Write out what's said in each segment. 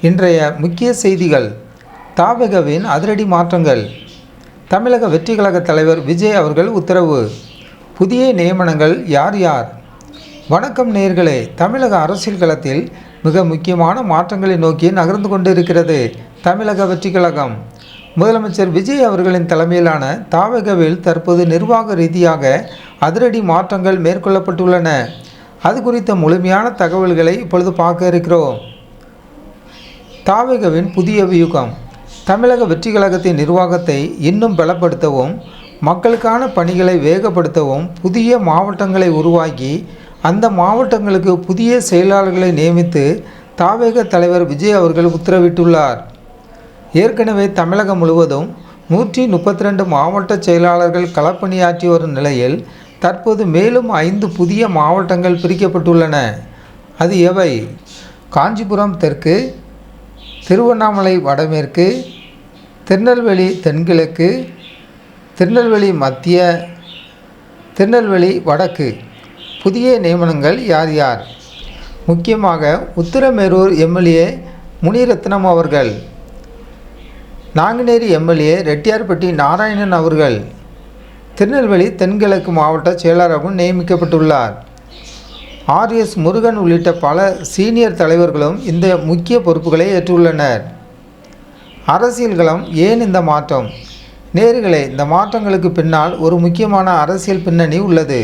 இன்றைய முக்கிய செய்திகள். தாவேகாவின் அதிரடி மாற்றங்கள். தமிழக வெற்றி கழக தலைவர் விஜய் அவர்கள் உத்தரவு. புதிய நியமனங்கள் யார் யார்? வணக்கம் நேயர்களே. தமிழக அரசியல் களத்தில் மிக முக்கியமான மாற்றங்களை நோக்கி நகர்ந்து கொண்டிருக்கிறது தமிழக வெற்றி கழகம். முதலமைச்சர் விஜய் அவர்களின் தலைமையிலான தாவேகாவில் தற்போது நிர்வாக ரீதியாக அதிரடி மாற்றங்கள் மேற்கொள்ளப்பட்டுள்ளன. அது குறித்த முழுமையான தகவல்களை இப்பொழுது பார்க்க இருக்கிறோம். தாவேகாவின் புதிய வியூகம். தமிழக வெற்றி கழகத்தின் நிர்வாகத்தை இன்னும் பலப்படுத்தவும், மக்களுக்கான பணிகளை வேகப்படுத்தவும் புதிய மாவட்டங்களை உருவாக்கி அந்த மாவட்டங்களுக்கு புதிய செயலாளர்களை நியமித்து தாவேகா தலைவர் விஜய் அவர்கள் உத்தரவிட்டுள்ளார். ஏற்கனவே தமிழகம் முழுவதும் 132 மாவட்ட செயலாளர்கள் களப்பணியாற்றி வரும் நிலையில் தற்போது மேலும் 5 புதிய மாவட்டங்கள் பிரிக்கப்பட்டுள்ளன. அது எவை? காஞ்சிபுரம் தெற்கு, திருவண்ணாமலை வடமேற்கு, திருநெல்வேலி தென்கிழக்கு, திருநெல்வேலி மத்திய, திருநெல்வேலி வடக்கு. புதிய நியமனங்கள் யார் யார்? முக்கியமாக உத்திரமேரூர் எம்எல்ஏ முனிரத்னம் அவர்கள், நாங்குநேரி எம்எல்ஏ ரெட்டியார்பட்டி நாராயணன் அவர்கள் திருநெல்வேலி தென்கிழக்கு மாவட்ட செயலாளராகவும் நியமிக்கப்பட்டுள்ளார். ஆர்எஸ் முருகன் உள்ளிட்ட பல சீனியர் தலைவர்களும் இந்த முக்கிய பொறுப்புகளை ஏற்றுள்ளனர். அரசியல் களம் ஏன் இந்த மாற்றம்? நேயர்களே, இந்த மாற்றங்களுக்கு பின்னால் ஒரு முக்கியமான அரசியல் பின்னணி உள்ளது.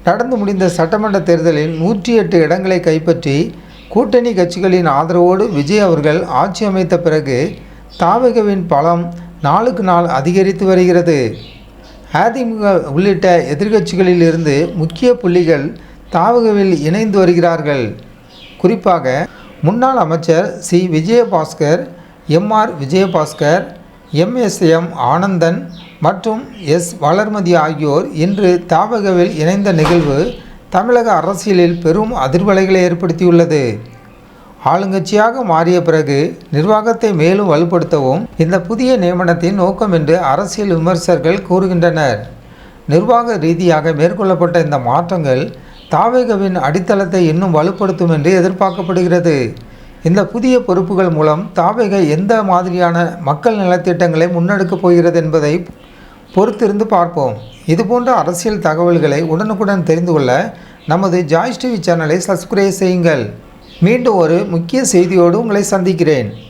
நடந்து முடிந்த சட்டமன்ற தேர்தலில் 108 இடங்களை கைப்பற்றி கூட்டணி கட்சிகளின் ஆதரவோடு விஜய் அவர்கள் ஆட்சி அமைத்த பிறகு தாவேகாவின் பலம் நாளுக்கு நாள் அதிகரித்து வருகிறது. அதிமுக உள்ளிட்ட எதிர்க்கட்சிகளில் இருந்து முக்கிய புள்ளிகள் தாவேகாவில் இணைந்து வருகிறார்கள். குறிப்பாக முன்னாள் அமைச்சர் சி. விஜயபாஸ்கர், எம்.ஆர். விஜயபாஸ்கர், எம்.எஸ்.எம். ஆனந்தன் மற்றும் எஸ். வளர்மதி ஆகியோர் இன்று தாவேகாவில் இணைந்த நிகழ்வு தமிழக அரசியலில் பெரும் அதிர்வலைகளை ஏற்படுத்தியுள்ளது. ஆளுங்கட்சியாக மாறிய பிறகு நிர்வாகத்தை மேலும் வலுப்படுத்தவும் இந்த புதிய நியமனத்தின் நோக்கம் என்று அரசியல் விமர்சகர்கள் கூறுகின்றனர். நிர்வாக ரீதியாக மேற்கொள்ளப்பட்ட இந்த மாற்றங்கள் தாவேகாவின் அடித்தளத்தை இன்னும் வலுப்படுத்தும் என்று எதிர்பார்க்கப்படுகிறது. இந்த புதிய பொறுப்புகள் மூலம் தாவேகா எந்த மாதிரியான மக்கள் நலத்திட்டங்களை முன்னெடுக்கப் போகிறது என்பதை பொறுத்திருந்து பார்ப்போம். இதுபோன்ற அரசியல் தகவல்களை உடனுக்குடன் தெரிந்து கொள்ள நமது ஜாய்ஸ் டிவி சேனலை சப்ஸ்கிரைப் செய்யுங்கள். மீண்டும் ஒரு முக்கிய செய்தியோடு உங்களை சந்திக்கிறேன்.